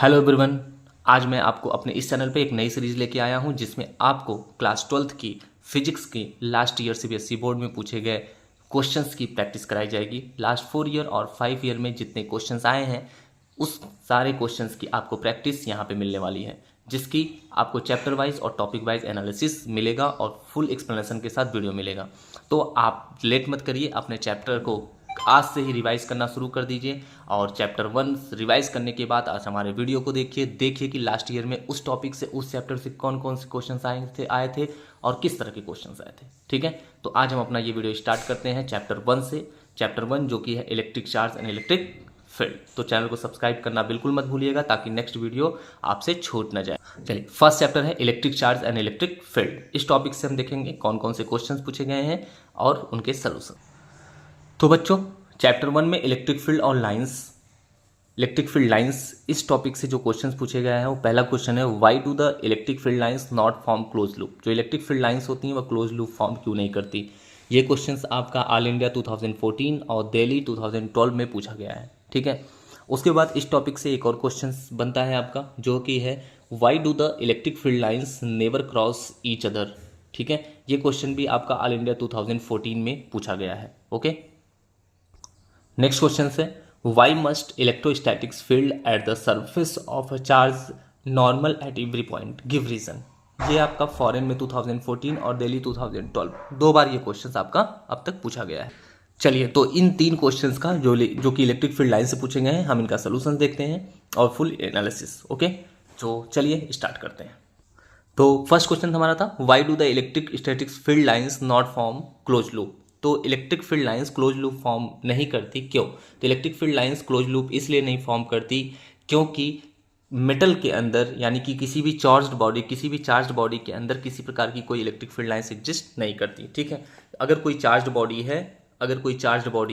Hello everyone. आज मैं आपको अपने इस चैनल पे एक नई सीरीज लेके आया हूं जिसमें आपको क्लास 12th की फिजिक्स की लास्ट ईयर सीबीएसई बोर्ड में पूछे गए क्वेश्चंस की प्रैक्टिस कराई जाएगी। लास्ट 4 ईयर और 5 ईयर में जितने क्वेश्चंस आए हैं उस सारे क्वेश्चंस की आपको प्रैक्टिस यहाँ पे मिलने वाली है, जिसकी आपको चैप्टर वाइज और टॉपिक वाइज एनालिसिस मिलेगा और फुल एक्सप्लेनेशन के साथ वीडियो मिलेगा। तो आप लेट मत करिए, अपने चैप्टर को आज से ही रिवाइज करना शुरू कर दीजिए और चैप्टर 1 रिवाइज करने के बाद आज हमारे वीडियो को देखिए कि लास्ट ईयर में उस टॉपिक से उस चैप्टर से कौन कौन से क्वेश्चंस आए थे और किस तरह के क्वेश्चंस आए थे। ठीक है, तो आज हम अपना ये वीडियो स्टार्ट करते हैं चैप्टर 1 से। चैप्टर 1 जो कि है electric charge and electric field. तो चैनल को सब्सक्राइब करना बिल्कुल मत भूलिएगा ताकि नेक्स्ट वीडियो आपसे छूट न जाए। चलिए, फर्स्ट चैप्टर है electric charge and electric field. इस टॉपिक से हम देखेंगे कौन कौन से क्वेश्चंस पूछे गए हैं और उनके सलूशन। तो बच्चों, चैप्टर 1 में इलेक्ट्रिक फील्ड और इलेक्ट्रिक फील्ड लाइंस इस टॉपिक से जो क्वेश्चंस पूछे गए हैं वो पहला क्वेश्चन है, why do the electric field lines not form close loop. जो इलेक्ट्रिक फील्ड लाइंस होती हैं वो क्लोज लूप फॉर्म क्यों नहीं करती। ये क्वेश्चंस आपका ऑल इंडिया 2014 और दिल्ली 2012 में पूछा गया है। ठीक है, उसके बाद इस टॉपिक से एक और क्वेश्चन बनता है आपका, जो कि है why do the electric field lines never cross each other. ठीक है, ये क्वेश्चन भी आपका ऑल इंडिया 2014 में पूछा गया है। ओके, नेक्स्ट क्वेश्चन है, why must electrostatics field at the surface of a charge normal at every point, give reason. ये आपका फॉरेन में 2014 और दिल्ली 2012 दो बार ये क्वेश्चन आपका अब तक पूछा गया है। चलिए, तो इन तीन क्वेश्चंस का जो कि इलेक्ट्रिक फील्ड लाइन से पूछे गए हैं, हम इनका सोल्यूशन देखते हैं और फुल एनालिसिस। ओके, तो चलिए स्टार्ट करते हैं। तो फर्स्ट क्वेश्चन हमारा था, why do the electric statics field lines not form close loop. तो electric field lines close loop form नहीं करती, क्यों? तो electric field lines close loop इसलिए नहीं फॉर्म करती क्योंकि मेटल के अंदर, यानी कि किसी भी चार्ज्ड बॉडी के अंदर किसी प्रकार की कोई इलेक्ट्रिक फील्ड लाइंस एग्जिस्ट नहीं करती। ठीक है, अगर कोई चार्ज्ड बॉडी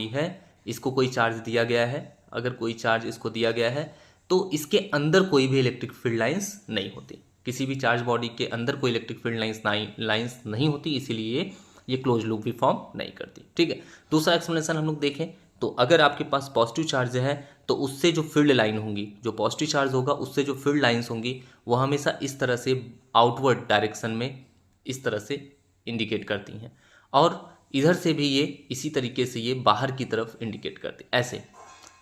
है, इसको कोई चार्ज दिया गया है, अगर कोई चार्ज इसको दिया गया है तो इसके अंदर कोई भी इलेक्ट्रिक फील्ड लाइंस नहीं होती। किसी भी चार्ज बॉडी के अंदर कोई इलेक्ट्रिक फील्ड लाइंस नहीं होती, इसीलिए ये क्लोज लूप भी फॉर्म नहीं करती। ठीक है, दूसरा एक्सप्लेनेशन हम लोग देखें तो अगर आपके पास पॉजिटिव चार्ज है तो उससे जो फील्ड लाइन होंगी, जो पॉजिटिव चार्ज होगा उससे जो फील्ड लाइंस होंगी वो हमेशा इस तरह से आउटवर्ड डायरेक्शन में इस तरह से इंडिकेट करती हैं, और इधर से भी ये इसी तरीके से ये बाहर की तरफ इंडिकेट करती। ऐसे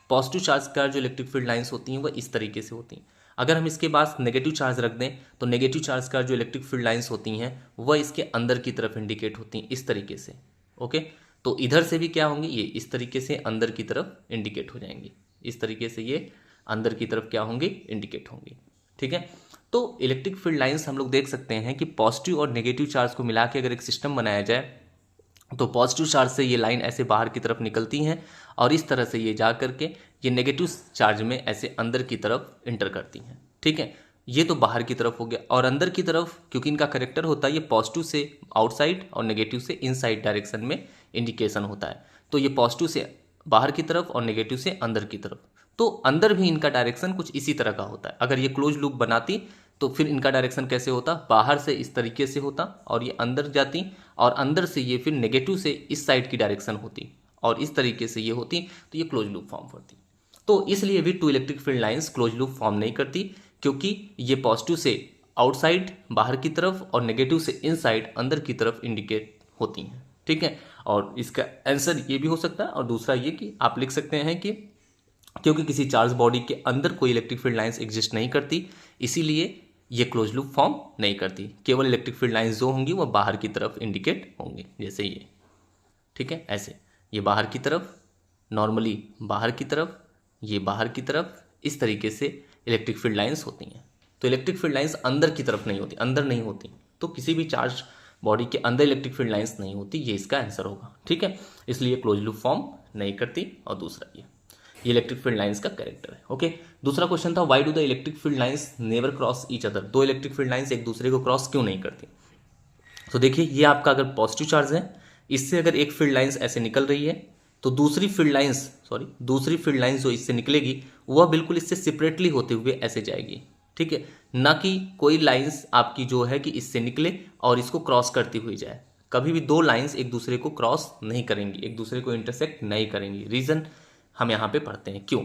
पॉजिटिव चार्ज का जो इलेक्ट्रिक फील्ड लाइंस होती हैं वह इस तरीके से होती हैं। अगर हम इसके पास नेगेटिव चार्ज रख दें तो नेगेटिव चार्ज का जो इलेक्ट्रिक फील्ड लाइंस होती हैं वह इसके अंदर की तरफ इंडिकेट होती हैं, इस तरीके से। ओके, तो इधर से भी क्या होंगी, ये इस तरीके से अंदर की तरफ इंडिकेट हो जाएंगी, इस तरीके से ये अंदर की तरफ क्या होंगी, इंडिकेट होंगी। ठीक है, तो इलेक्ट्रिक फील्ड लाइंस हम लोग देख सकते हैं कि पॉजिटिव और नेगेटिव चार्ज को मिला के अगर एक सिस्टम बनाया जाए तो पॉजिटिव चार्ज से ये लाइन ऐसे बाहर की तरफ निकलती हैं और इस तरह से ये जा करके ये नेगेटिव चार्ज में ऐसे अंदर की तरफ इंटर करती हैं। ठीक है, ये तो बाहर की तरफ हो गया, और अंदर की तरफ क्योंकि इनका करेक्टर होता है ये पॉजिटिव से आउटसाइड और नेगेटिव से इनसाइड डायरेक्शन में इंडिकेशन होता है, तो ये पॉजिटिव से बाहर की तरफ और नेगेटिव से अंदर की तरफ, तो अंदर भी इनका डायरेक्शन कुछ इसी तरह का होता है। अगर ये क्लोज लूप बनाती तो फिर इनका डायरेक्शन कैसे होता, बाहर से इस तरीके से होता और ये अंदर जाती, और अंदर से ये फिर नेगेटिव से इस साइड की डायरेक्शन होती और इस तरीके से ये होती, तो ये क्लोज लूप फॉर्म करती। तो इसलिए भी two electric field lines close loop form नहीं करती, क्योंकि ये पॉजिटिव से आउटसाइड बाहर की तरफ और नेगेटिव से इनसाइड अंदर की तरफ इंडिकेट होती हैं। ठीक है, और इसका आंसर ये भी हो सकता है, और दूसरा ये कि आप लिख सकते हैं कि क्योंकि किसी चार्ज बॉडी के अंदर कोई इलेक्ट्रिक फील्ड लाइंस एग्जिस्ट नहीं करती, इसीलिए ये क्लोज लूप फॉर्म नहीं करती। केवल इलेक्ट्रिक फील्ड लाइंस जो होंगी वो बाहर की तरफ इंडिकेट होंगी, जैसे ये। ठीक है, ऐसे ये बाहर की तरफ, नॉर्मली बाहर की तरफ, ये बाहर की तरफ, इस तरीके से इलेक्ट्रिक फील्ड लाइंस होती हैं। तो इलेक्ट्रिक फील्ड लाइंस अंदर की तरफ नहीं होती, अंदर नहीं होती, तो किसी भी चार्ज बॉडी के अंदर इलेक्ट्रिक फील्ड लाइंस नहीं होती, ये इसका आंसर होगा। ठीक है, इसलिए क्लोज लूप फॉर्म नहीं करती। और दूसरा ये इलेक्ट्रिक फील्ड लाइंस का कैरेक्टर है। ओके, दूसरा क्वेश्चन था, why do the electric field lines never cross each other. दो इलेक्ट्रिक फील्ड लाइंस एक दूसरे को क्रॉस क्यों नहीं करती। तो देखिए, ये आपका अगर पॉजिटिव चार्ज है, इससे अगर एक फील्ड लाइंस ऐसे निकल रही है तो दूसरी फील्ड लाइंस जो इससे निकलेगी वह बिल्कुल इससे सेपरेटली होते हुए ऐसे जाएगी। ठीक है, ना कि कोई लाइंस आपकी जो है कि इससे निकले और इसको क्रॉस करती हुई जाए। कभी भी दो लाइंस एक दूसरे को क्रॉस नहीं करेंगी, एक दूसरे को इंटरसेक्ट नहीं करेंगी। रीजन हम यहाँ पे पढ़ते हैं क्यों।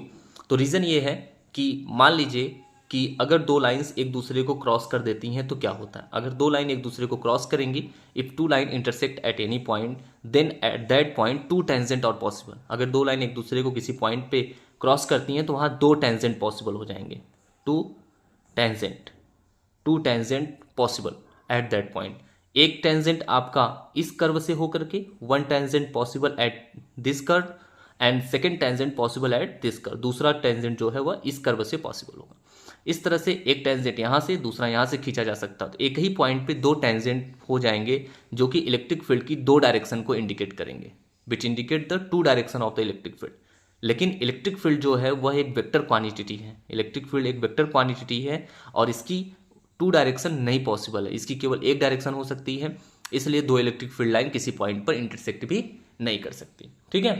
तो रीजन ये है कि मान लीजिए कि अगर दो लाइंस एक दूसरे को क्रॉस कर देती हैं तो क्या होता है। अगर दो लाइन एक दूसरे को क्रॉस करेंगी, if two line intersect at any point then at that point two tangent और पॉसिबल। अगर दो लाइन एक दूसरे को किसी पॉइंट पे क्रॉस करती हैं तो वहाँ दो टेंजेंट पॉसिबल हो जाएंगे, two tangent possible at that point. एक टेंजेंट आपका इस कर्व से होकर के, one tangent possible at this curve and second tangent possible at this curve. दूसरा टेंजेंट जो है वह इस कर्व से पॉसिबल होगा। इस तरह से एक टेंजेंट यहाँ से, दूसरा यहाँ से खींचा जा सकता है। तो एक ही पॉइंट पे दो टेंजेंट हो जाएंगे जो कि इलेक्ट्रिक फील्ड की दो डायरेक्शन को इंडिकेट करेंगे, which indicate the two direction of the electric field. लेकिन इलेक्ट्रिक फील्ड जो है वह एक वेक्टर क्वांटिटी है। इलेक्ट्रिक फील्ड एक वेक्टर क्वांटिटी है और इसकी टू डायरेक्शन नहीं पॉसिबल है, इसकी केवल एक डायरेक्शन हो सकती है। इसलिए दो इलेक्ट्रिक फील्ड लाइन किसी पॉइंट पर इंटरसेक्ट भी नहीं कर सकती। ठीक है,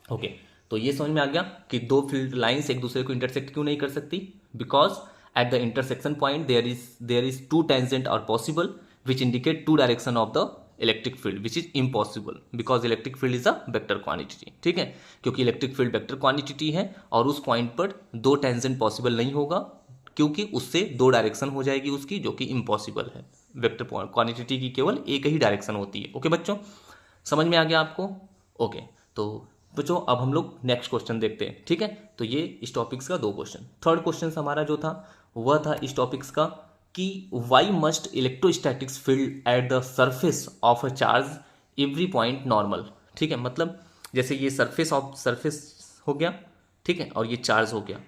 ओके। तो ये समझ में आ गया कि दो फील्ड लाइंस एक दूसरे को इंटरसेक्ट क्यों नहीं कर सकती। Because at the intersection point there is two tangent और possible which indicate two direction of the electric field which is impossible because electric field is a vector quantity. ठीक है, क्योंकि इलेक्ट्रिक फील्ड वेक्टर क्वांटिटी है और उस point पर दो tangent possible नहीं होगा, क्योंकि उससे दो डायरेक्शन हो जाएगी उसकी, जो कि इम्पॉसिबल है। वेक्टर क्वांटिटी की केवल एक ही डायरेक्शन होती है। ओके बच्चों, समझ में आ गया आपको। ओके, तो बच्चों अब हम लोग नेक्स्ट क्वेश्चन देखते हैं। ठीक है, तो ये इस टॉपिक्स का दो क्वेश्चन। थर्ड क्वेश्चन हमारा जो था वह था इस टॉपिक्स का कि why must electrostatics field at the surface of a charge every point normal. ठीक है, मतलब जैसे ये सरफेस हो गया, ठीक है, और ये चार्ज हो गया।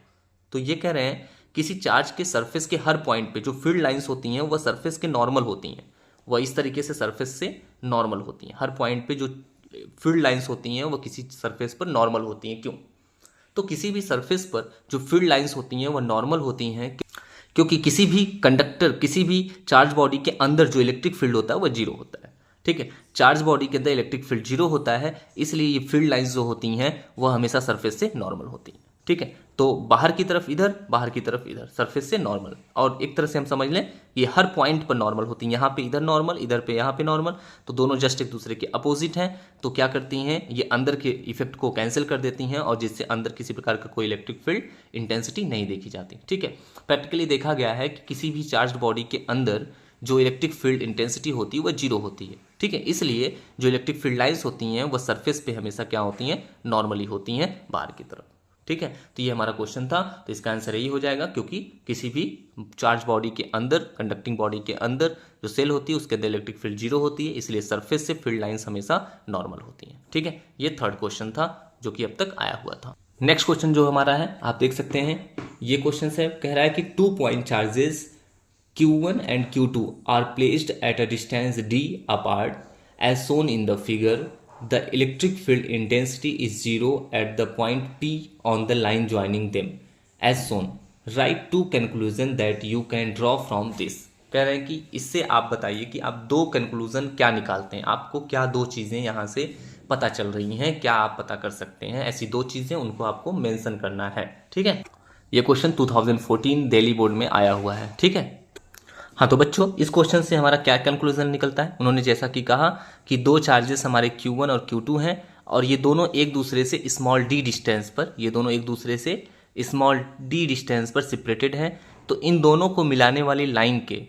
तो ये कह रहे हैं किसी चार्ज के सरफेस के हर पॉइंट पे जो फील्ड लाइंस होती हैं वह सरफेस के नॉर्मल होती हैं, वह इस तरीके से सरफेस से नॉर्मल होती हैं। हर पॉइंट पे जो फील्ड लाइंस होती हैं वह किसी सरफेस पर नॉर्मल होती हैं। क्यों? तो किसी भी सरफेस पर जो फील्ड लाइंस होती हैं वह नॉर्मल होती हैं क्योंकि किसी भी कंडक्टर, किसी भी चार्ज बॉडी के अंदर जो इलेक्ट्रिक फील्ड होता है वह जीरो होता है। ठीक है, चार्ज बॉडी के अंदर इलेक्ट्रिक फील्ड जीरो होता है, इसलिए ये फील्ड लाइंस जो होती हैं वह हमेशा सरफेस से नॉर्मल होती हैं। ठीक है, तो बाहर की तरफ इधर, बाहर की तरफ इधर, सरफेस से नॉर्मल। और एक तरह से हम समझ लें ये हर पॉइंट पर नॉर्मल होती हैं। यहाँ पे इधर नॉर्मल, इधर पे यहाँ पे नॉर्मल, तो दोनों जस्ट एक दूसरे के अपोजिट हैं। तो क्या करती हैं, ये अंदर के इफेक्ट को कैंसिल कर देती हैं और जिससे अंदर किसी प्रकार का कोई इलेक्ट्रिक फील्ड इंटेंसिटी नहीं देखी जाती। ठीक है, प्रैक्टिकली देखा गया है कि किसी भी चार्ज बॉडी के अंदर जो इलेक्ट्रिक फील्ड इंटेंसिटी होती है वह जीरो होती है। ठीक है, इसलिए जो इलेक्ट्रिक फील्ड लाइंस होती हैं वह सरफेस पे हमेशा क्या होती हैं, नॉर्मली होती हैं बाहर की तरफ। ठीक है, तो ये हमारा क्वेश्चन था। तो इसका आंसर यही हो जाएगा, क्योंकि किसी भी चार्ज बॉडी के अंदर, कंडक्टिंग बॉडी के अंदर जो सेल होती है उसके अंदर इलेक्ट्रिक फील्ड जीरो होती है, इसलिए सरफेस से फील्ड लाइंस हमेशा नॉर्मल होती हैं। ठीक है, ये थर्ड क्वेश्चन था जो कि अब तक आया हुआ था। नेक्स्ट क्वेश्चन जो हमारा है आप देख सकते हैं, ये क्वेश्चन है, कह रहा है कि 2 point charges Q1 and Q2 are placed at a distance d apart as shown in the figure. The electric field intensity is 0 at the point P on the line joining them as shown. Write 2 conclusions that you can draw from this. कह रहे हैं कि इससे आप बताइए कि आप दो कंक्लूजन क्या निकालते हैं, आपको क्या दो चीज़ें यहाँ से पता चल रही हैं, क्या आप पता कर सकते हैं। ऐसी दो चीज़ें उनको आपको मेंशन करना है। ठीक है, ये क्वेश्चन 2014 दिल्ली बोर्ड में आया हुआ है। ठीक है, हाँ, तो बच्चों इस क्वेश्चन से हमारा क्या कंक्लूजन निकलता है। उन्होंने जैसा कि कहा कि दो चार्जेस हमारे Q1 और Q2 हैं और ये दोनों एक दूसरे से स्मॉल d डिस्टेंस पर, ये दोनों एक दूसरे से स्मॉल d डिस्टेंस पर सेपरेटेड हैं। तो इन दोनों को मिलाने वाली लाइन के,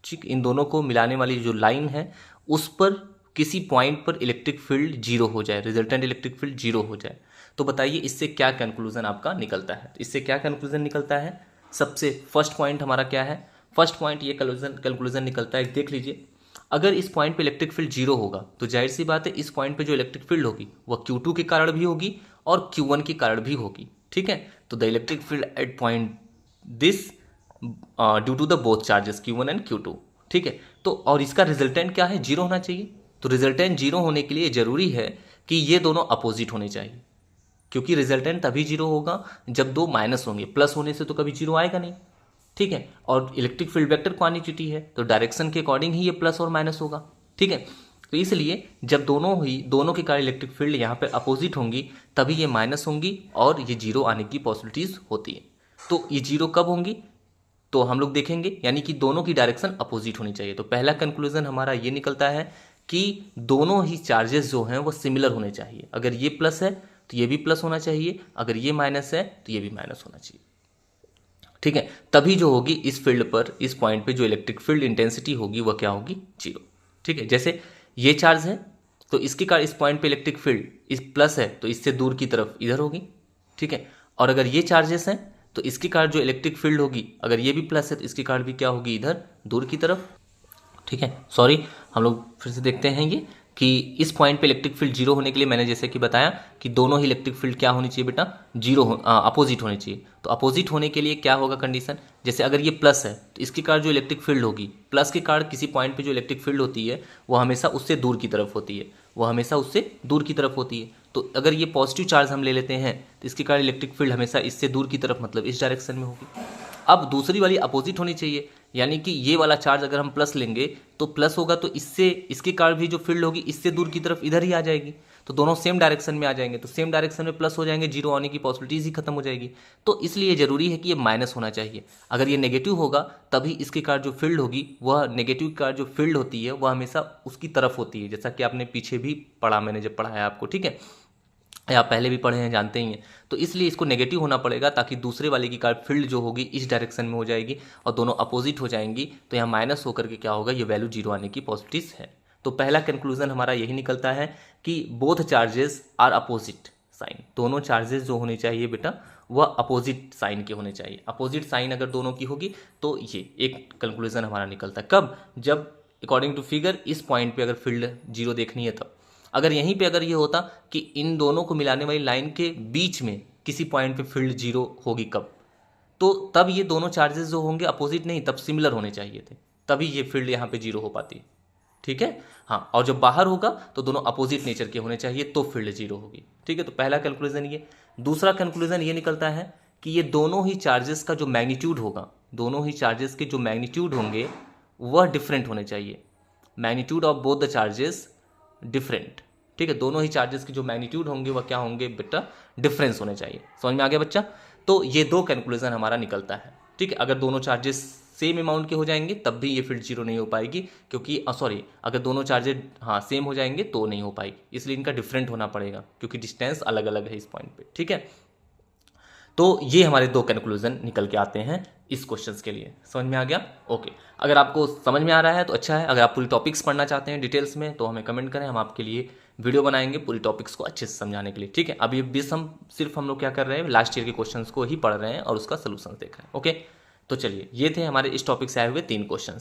ठीक, इन दोनों को मिलाने वाली जो लाइन है उस पर किसी पॉइंट पर इलेक्ट्रिक फील्ड जीरो हो जाए, रिजल्टेंट इलेक्ट्रिक फील्ड जीरो हो जाए। तो बताइए इससे क्या कंक्लूजन आपका निकलता है। इससे क्या कंक्लूजन निकलता है, सबसे फर्स्ट पॉइंट हमारा क्या है, फर्स्ट पॉइंट ये कंक्लूजन निकलता है, देख लीजिए, अगर इस पॉइंट पे इलेक्ट्रिक फील्ड जीरो होगा तो जाहिर सी बात है इस पॉइंट पे जो इलेक्ट्रिक फील्ड होगी वह Q2 के कारण भी होगी और Q1 के कारण भी होगी। ठीक है, तो the electric field at point this due to the both charges Q1 and Q2। ठीक है, तो और इसका रिजल्टेंट क्या है, जीरो होना चाहिए। तो रिजल्टेंट जीरो होने के लिए जरूरी है कि ये दोनों अपोजिट होने चाहिए, क्योंकि रिजल्टेंट तभी जीरो होगा जब दो माइनस होंगे, प्लस होने से तो कभी जीरो आएगा नहीं। ठीक है, और इलेक्ट्रिक फील्ड वेक्टर क्वांटिटी है तो डायरेक्शन के अकॉर्डिंग ही ये प्लस और माइनस होगा। ठीक है, तो इसलिए जब दोनों के कारण इलेक्ट्रिक फील्ड यहाँ पे अपोजिट होंगी तभी ये माइनस होंगी और ये जीरो आने की पॉसिबिलिटीज होती है। तो ये जीरो कब होंगी तो हम लोग देखेंगे, यानी कि दोनों की डायरेक्शन अपोजिट होनी चाहिए। तो पहला कंक्लूजन हमारा ये निकलता है कि दोनों ही चार्जेस जो हैं वो सिमिलर होने चाहिए। अगर ये प्लस है तो ये भी प्लस होना चाहिए, अगर ये माइनस है तो ये भी माइनस होना चाहिए। ठीक है, तभी जो होगी इस फील्ड पर, इस पॉइंट पे जो इलेक्ट्रिक फील्ड इंटेंसिटी होगी वह क्या होगी, 0। ठीक है, जैसे ये चार्ज है तो इसके कारण इस पॉइंट पे इलेक्ट्रिक फील्ड इस प्लस है तो इससे दूर की तरफ इधर होगी। ठीक है, और अगर ये चार्जेस हैं तो इसके कारण जो इलेक्ट्रिक फील्ड होगी, अगर ये भी प्लस है तो इसके कारण भी क्या होगी, इधर दूर की तरफ। ठीक है, सॉरी, हम लोग फिर से देखते हैं ये कि इस पॉइंट पे इलेक्ट्रिक फील्ड 0 होने के लिए मैंने जैसे कि बताया कि दोनों ही इलेक्ट्रिक फील्ड क्या होनी चाहिए बेटा, 0 अपोजिट होनी चाहिए। तो अपोजिट होने के लिए क्या होगा कंडीशन, जैसे अगर ये प्लस है तो इसके कारण जो इलेक्ट्रिक फील्ड होगी, प्लस के कारण किसी पॉइंट पे जो इलेक्ट्रिक फील्ड होती है वो हमेशा उससे दूर की तरफ होती है, वो हमेशा उससे दूर की तरफ होती है। तो अगर ये पॉजिटिव चार्ज हम ले लेते हैं तो इसके कारण इलेक्ट्रिक फील्ड हमेशा इससे दूर की तरफ, मतलब इस डायरेक्शन में होगी। अब दूसरी वाली अपोजिट होनी चाहिए, यानी कि ये वाला चार्ज अगर हम प्लस लेंगे तो प्लस होगा तो इससे, इसके कारण भी जो फील्ड होगी इससे दूर की तरफ इधर ही आ जाएगी, तो दोनों सेम डायरेक्शन में आ जाएंगे, तो सेम डायरेक्शन में प्लस हो जाएंगे, 0 आने की पॉसिबिलिटीज ही खत्म हो जाएगी। तो इसलिए जरूरी है कि ये माइनस होना चाहिए। अगर ये नेगेटिव होगा तभी इसके कारण जो फील्ड होगी, वह नेगेटिव का जो फील्ड होती है वह हमेशा उसकी तरफ होती है, जैसा कि आपने पीछे भी पढ़ा, मैंने जब पढ़ाया आपको, ठीक है, या पहले भी पढ़े हैं, जानते ही हैं। तो इसलिए इसको नेगेटिव होना पड़ेगा ताकि दूसरे वाले की कार फील्ड जो होगी इस डायरेक्शन में हो जाएगी और दोनों अपोजिट हो जाएंगी, तो यहाँ माइनस होकर के क्या होगा, ये वैल्यू 0 आने की पॉसिबिलिटीज है। तो पहला कंक्लूजन हमारा यही निकलता है कि both charges are opposite sign, दोनों चार्जेस जो होने चाहिए बेटा वह अपोजिट साइन के होने चाहिए। अपोजिट साइन अगर दोनों की होगी तो ये एक कंक्लूजन हमारा निकलता है। कब, जब अकॉर्डिंग टू फिगर इस पॉइंट पे अगर फील्ड 0 देखनी है तब। अगर यहीं पे अगर ये होता कि इन दोनों को मिलाने वाली लाइन के बीच में किसी पॉइंट पे फील्ड 0 होगी कब, तो तब ये दोनों चार्जेस जो होंगे अपोजिट नहीं, तब सिमिलर होने चाहिए थे, तभी ये फील्ड यहाँ पे 0 हो पाती। ठीक है, हाँ, और जब बाहर होगा तो दोनों अपोजिट नेचर के होने चाहिए तो फील्ड 0 होगी। ठीक है, तो पहला कंक्लूजन ये। दूसरा कंक्लूजन ये निकलता है कि ये दोनों ही चार्जेस का जो मैग्नीट्यूड होगा, दोनों ही चार्जेस के जो मैग्नीट्यूड होंगे वह डिफरेंट होने चाहिए। Magnitude of both the charges different. ठीक है, दोनों ही चार्जेस की जो मैग्नीट्यूड होंगे वह क्या होंगे बेटा, डिफरेंस होने चाहिए। समझ में आ गया बच्चा? तो ये दो कंक्लूजन हमारा निकलता है। ठीक है, अगर दोनों चार्जेस सेम अमाउंट के हो जाएंगे तब भी ये फील्ड 0 नहीं हो पाएगी, क्योंकि सॉरी, अगर दोनों चार्जेस हाँ सेम हो जाएंगे तो नहीं हो पाएगी, इसलिए इनका डिफरेंट होना पड़ेगा क्योंकि डिस्टेंस अलग अलग है इस पॉइंट पे। ठीक है, तो ये हमारे दो कंक्लूजन निकल के आते हैं इस क्वेश्चंस के लिए। समझ में आ गया? ओके, अगर आपको समझ में आ रहा है तो अच्छा है। अगर आप पूरी टॉपिक्स पढ़ना चाहते हैं डिटेल्स में तो हमें कमेंट करें, हम आपके लिए वीडियो बनाएंगे पूरी टॉपिक्स को अच्छे से समझाने के लिए। ठीक है, अभी बीस हम सिर्फ हम लोग क्या कर रहे हैं, लास्ट ईयर के क्वेश्चंस को ही पढ़ रहे हैं और उसका सोल्यूशन देख रहे हैं। ओके, तो चलिए, ये थे हमारे इस टॉपिक से आए हुए 3 क्वेश्चन।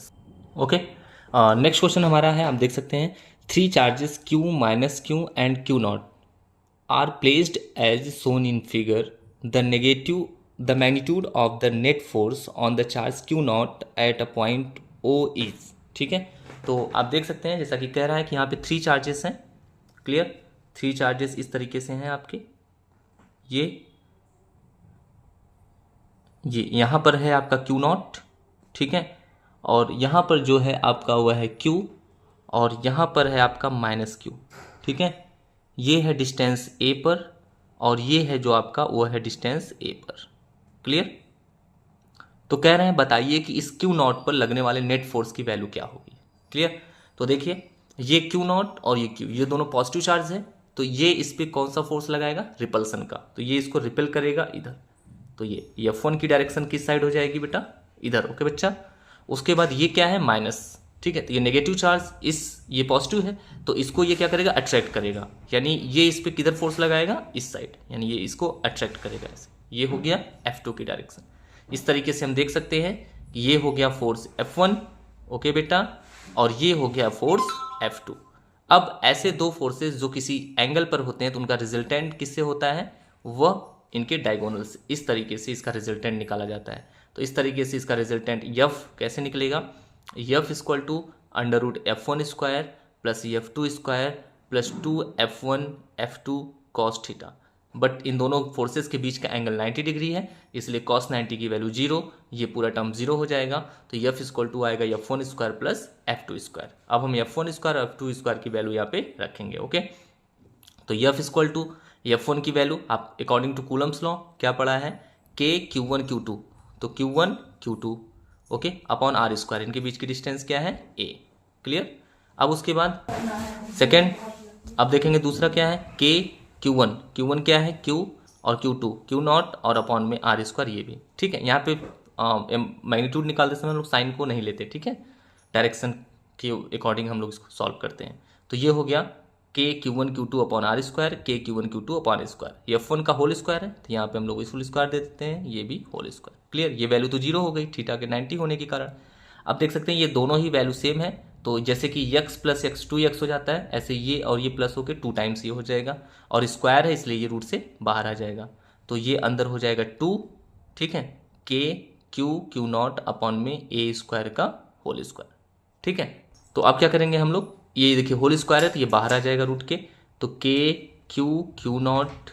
ओके, नेक्स्ट क्वेश्चन हमारा है, आप देख सकते हैं 3 charges Q minus Q and Q not are placed as shown in figure, the magnitude of the net force on the charge Q naught at a point O is। ठीक है, तो आप देख सकते हैं जैसा कि कह रहा है कि यहाँ पे 3 चार्जेस हैं। क्लियर, 3 चार्जेस इस तरीके से हैं आपके, ये यहाँ पर है आपका Q नॉट, ठीक है, और यहाँ पर जो है आपका वह है Q, और यहाँ पर है आपका माइनस Q। ठीक है, ये है डिस्टेंस A पर और ये है जो आपका वो है डिस्टेंस A पर। क्लियर, तो कह रहे हैं बताइए कि इस Q नॉट पर लगने वाले नेट फोर्स की वैल्यू क्या होगी। क्लियर, तो देखिए ये Q नॉट और ये Q, ये दोनों पॉजिटिव चार्ज है, तो ये इस पर कौन सा फोर्स लगाएगा, रिपल्सन का, तो ये इसको रिपेल करेगा इधर, तो ये F1 की डायरेक्शन किस साइड हो जाएगी बेटा, इधर। ओके बच्चा, उसके बाद ये क्या है, माइनस। ठीक है, तो ये नेगेटिव चार्ज, ये पॉजिटिव है, तो इसको ये क्या करेगा, अट्रैक्ट करेगा, यानी ये इस पर किधर फोर्स लगाएगा, इस साइड, यानी ये इसको अट्रैक्ट करेगा ऐसे। ये हो गया F2 की डायरेक्शन। इस तरीके से हम देख सकते हैं कि ये हो गया फोर्स F1, ओके बेटा, और ये हो गया फोर्स F2। अब ऐसे दो फोर्सेस जो किसी एंगल पर होते हैं तो उनका रिजल्टेंट किससे होता है, वह इनके डायगोनल से, इस तरीके से इसका रिजल्टेंट निकाला जाता है। तो इस तरीके से इसका रिजल्टेंट F कैसे निकलेगा, F equal to √F1 square plus F2 square plus 2F1 F2 cos theta. But इन दोनों फोर्सेस के बीच का एंगल 90 डिग्री है, इसलिए कॉस 90 की वैल्यू 0, ये पूरा टर्म 0 हो जाएगा। तो F इक्वल टू आएगा F1 square plus F2 square. अब हम F1 स्क्वायर और F2 स्क्वायर की वैल्यू यहाँ पे रखेंगे। ओके, तो F इक्वल टू F1 की वैल्यू आप अकॉर्डिंग टू कूलम्स लॉ क्या पढ़ा है, K Q1 Q2, तो Q1 Q2 okay upon R square, इनके बीच की डिस्टेंस क्या है, A। क्लियर, अब उसके बाद सेकेंड, अब देखेंगे दूसरा क्या है, K Q1 क्या है, Q और Q2, Q नॉट और अपॉन में R स्क्वायर, ये भी। ठीक है, यहाँ पे मैग्नीट्यूड निकालते समय हम लोग साइन को नहीं लेते, ठीक है, डायरेक्शन के अकॉर्डिंग हम लोग इसको सॉल्व करते हैं। तो ये हो गया के Q1 Q2 upon are square, के Q1 Q2 upon are square. ये F1 का होल स्क्वायर है, तो यहाँ पे हम लोग इस होल स्क्वायर दे देते हैं, ये भी होल स्क्वायर। क्लियर, ये वैल्यू तो जीरो हो गई थीटा के 90 होने के कारण। अब देख सकते हैं ये दोनों ही वैल्यू सेम है, तो जैसे कि x प्लस एक्स 2x हो जाता है, ऐसे ये और ये प्लस होकर 2 टाइम्स ये हो जाएगा, और स्क्वायर है इसलिए ये रूट से बाहर आ जाएगा, तो ये अंदर हो जाएगा 2, ठीक है, के क्यू नॉट अपॉन में ए स्क्वायर का होल स्क्वायर, ठीक है। तो अब क्या करेंगे हम लोग, ये देखिए होल स्क्वायर है तो ये बाहर आ जाएगा रूट के, तो के Q not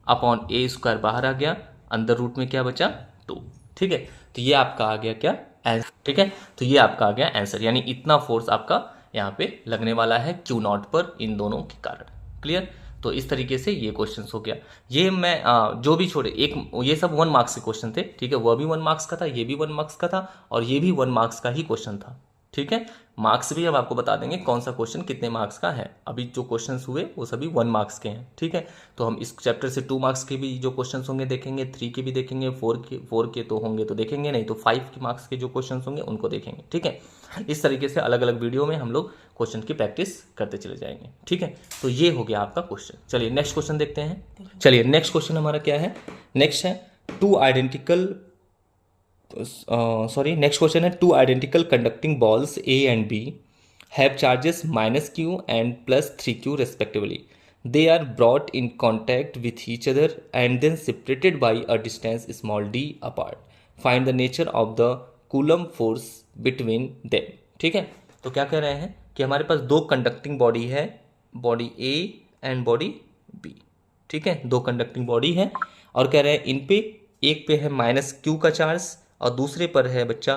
upon A square बाहर आ गया, अंदर रूट में क्या बचा 2, ठीक है। तो ये आपका आ गया क्या आंसर, ठीक है। तो ये आपका आ गया आंसर, यानी इतना फोर्स आपका यहाँ पे लगने वाला है क्यू नॉट पर इन दोनों के कारण। क्लियर, तो इस तरीके से ये क्वेश्चन हो गया। ये मैं जो भी छोड़े एक, ये सब 1 मार्क्स के क्वेश्चन थे, ठीक है, वह भी 1 मार्क्स का था, ये भी 1 मार्क्स का था, और ये भी 1 मार्क्स का ही क्वेश्चन था, ठीक है। मार्क्स भी हम आपको बता देंगे कौन सा क्वेश्चन कितने मार्क्स का है। अभी जो क्वेश्चंस हुए वो सभी 1 मार्क्स के हैं, ठीक है। तो हम इस चैप्टर से 2 मार्क्स के भी जो क्वेश्चंस होंगे देखेंगे, 3 के भी देखेंगे, 4 के तो होंगे तो देखेंगे, नहीं तो 5 के मार्क्स के जो क्वेश्चंस होंगे उनको देखेंगे, ठीक है। इस तरीके से अलग अलग वीडियो में हम लोग क्वेश्चन की प्रैक्टिस करते चले जाएंगे, ठीक है। तो ये हो गया आपका क्वेश्चन। चलिए नेक्स्ट क्वेश्चन देखते हैं। चलिए नेक्स्ट क्वेश्चन हमारा क्या है, नेक्स्ट है नेक्स्ट क्वेश्चन है, 2 identical conducting balls A and B have charges -q and +3q respectively. They are brought in contact with each other and then separated by a distance small d apart. Find the nature of the Coulomb force between them. ठीक है, तो क्या कह रहे हैं कि हमारे पास 2 conducting body है, body A and body B, ठीक है, 2 कंडक्टिंग बॉडी है, और कह रहे हैं इन पे एक पे है -q का चार्ज और दूसरे पर है बच्चा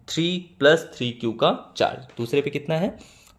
3 + 3q का चार्ज। दूसरे पे कितना है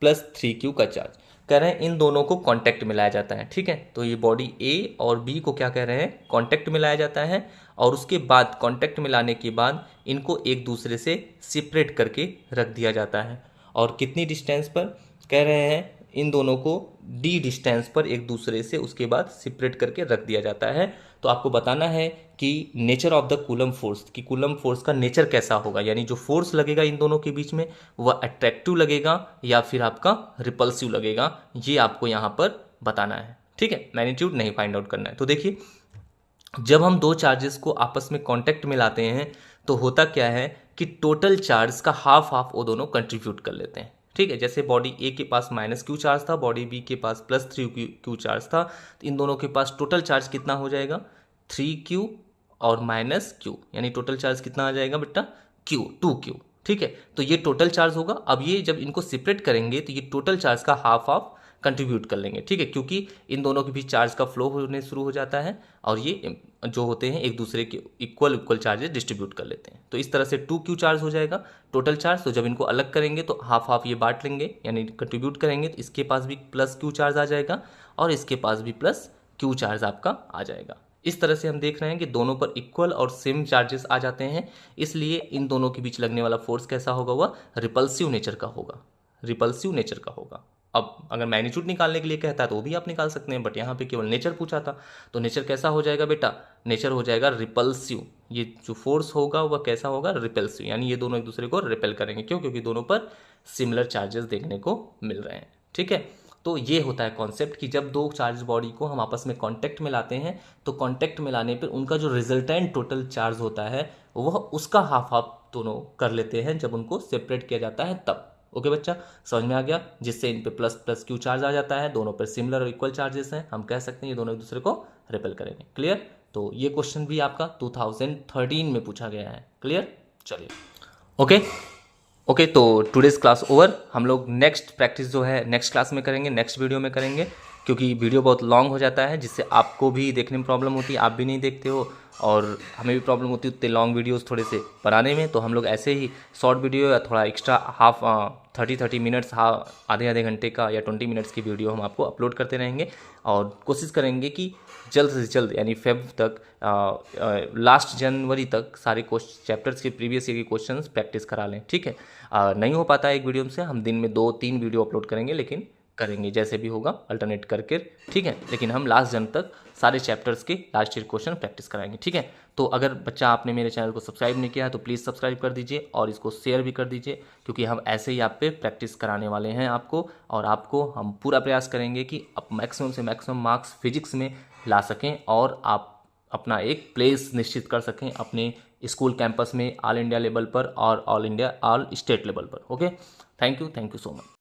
+3q का चार्ज। कह रहे हैं इन दोनों को कांटेक्ट मिलाया जाता है, ठीक है। तो ये बॉडी A और B को क्या कह रहे हैं, कांटेक्ट मिलाया जाता है, और उसके बाद कांटेक्ट मिलाने के बाद इनको एक दूसरे से सेपरेट करके रख दिया जाता है। और कितनी डिस्टेंस पर, कह रहे हैं इन दोनों को d डिस्टेंस पर एक दूसरे से उसके बाद सेपरेट करके रख दिया जाता है। तो आपको बताना है कि nature of the coulomb force, कि कूलम फोर्स का नेचर कैसा होगा, यानी जो फोर्स लगेगा इन दोनों के बीच में वह अट्रैक्टिव लगेगा या फिर आपका रिपल्सिव लगेगा, ये आपको यहाँ पर बताना है, ठीक है। मैग्नीट्यूड नहीं फाइंड आउट करना है। तो देखिए जब हम 2 चार्जेस को आपस में कांटेक्ट में लाते हैं तो होता क्या है कि टोटल चार्ज का हाफ वो दोनों कंट्रीब्यूट कर लेते हैं, ठीक है। जैसे बॉडी ए के पास -q चार्ज था, बॉडी बी के पास +3q चार्ज था, तो इन दोनों के पास टोटल चार्ज कितना हो जाएगा 3q और -q, यानी टोटल चार्ज कितना आ जाएगा बेटा 2q, ठीक है। तो ये टोटल चार्ज होगा। अब ये जब इनको सेपरेट करेंगे तो ये टोटल चार्ज का हाफ कंट्रीब्यूट कर लेंगे, ठीक है, क्योंकि इन दोनों के बीच चार्ज का फ्लो होने शुरू हो जाता है और ये जो होते हैं एक दूसरे के इक्वल चार्जेस डिस्ट्रीब्यूट कर लेते हैं। तो इस तरह से 2q चार्ज हो जाएगा टोटल चार्ज। तो जब इनको अलग करेंगे तो हाफ ये बांट लेंगे, यानी कंट्रीब्यूट करेंगे, तो इसके पास भी +q चार्ज आ जाएगा और इसके पास भी +q चार्ज आपका आ जाएगा। इस तरह से हम देख रहे हैं कि दोनों पर इक्वल और सेम चार्जेस आ जाते हैं, इसलिए इन दोनों के बीच लगने वाला फोर्स कैसा होगा, वह रिपल्सिव नेचर का होगा, रिपल्सिव नेचर का होगा। अब अगर मैग्नीट्यूड निकालने के लिए कहता है तो वो भी आप निकाल सकते हैं, बट यहाँ पे केवल नेचर पूछा था, तो नेचर कैसा हो जाएगा बेटा, नेचर हो जाएगा रिपल्सिव। ये जो फोर्स होगा वह कैसा होगा, रिपल्सिव, यानी ये दोनों एक दूसरे को रिपेल करेंगे। क्यों, क्योंकि दोनों पर सिमिलर चार्जेस देखने को मिल रहे हैं, ठीक है। तो ये होता है कॉन्सेप्ट कि जब 2 चार्ज बॉडी को हम आपस में कांटेक्ट में लाते हैं तो कांटेक्ट में लाने पर उनका जो रिजल्टेंट टोटल चार्ज होता है वह उसका हाफ दोनों कर लेते हैं जब उनको सेपरेट किया जाता है तब। ओके बच्चा, समझ में आ गया, जिससे इन पे +q चार्ज आ जाता है, दोनों पर सिमिलर और इक्वल चार्जेस हैं, हम कह सकते हैं ये दोनों एक दूसरे को रिपेल करेंगे। क्लियर, तो ये क्वेश्चन भी आपका 2013 में पूछा गया है। क्लियर, चलिए ओके, तो टुडेज क्लास ओवर। हम लोग नेक्स्ट प्रैक्टिस जो है नेक्स्ट क्लास में करेंगे, नेक्स्ट वीडियो में करेंगे, क्योंकि वीडियो बहुत लॉन्ग हो जाता है जिससे आपको भी देखने में प्रॉब्लम होती है, आप भी नहीं देखते हो और हमें भी प्रॉब्लम होती है उतने लॉन्ग वीडियोस थोड़े से बनाने में। तो हम लोग ऐसे ही शॉर्ट वीडियो या थोड़ा एक्स्ट्रा 30 मिनट्स, आधे घंटे का या 20 मिनट्स की वीडियो हम आपको अपलोड करते रहेंगे और कोशिश करेंगे कि जल्द से जल्द यानी फेब तक, लास्ट जनवरी तक सारे चैप्टर्स के प्रीवियस ईयर के क्वेश्चंस प्रैक्टिस करा लें, ठीक है। नहीं हो पाता है एक वीडियो से, हम दिन में 2-3 वीडियो अपलोड करेंगे लेकिन करेंगे, जैसे भी होगा अल्टरनेट करके, ठीक है। लेकिन हम लास्ट जन तक सारे चैप्टर्स के लास्ट ईयर क्वेश्चन प्रैक्टिस कराएंगे, ठीक है। तो अगर बच्चा आपने मेरे चैनल को सब्सक्राइब नहीं किया है तो प्लीज़ सब्सक्राइब कर दीजिए और इसको शेयर भी कर दीजिए, क्योंकि हम ऐसे ही आप पे प्रैक्टिस कराने वाले हैं आपको, और आपको हम पूरा प्रयास करेंगे कि आप मैक्सिमम से मैक्सिमम मार्क्स फिजिक्स में ला सकें और आप अपना एक प्लेस निश्चित कर सकें अपने स्कूल कैंपस में, ऑल इंडिया लेवल पर और ऑल स्टेट लेवल पर। Okay, thank you so much.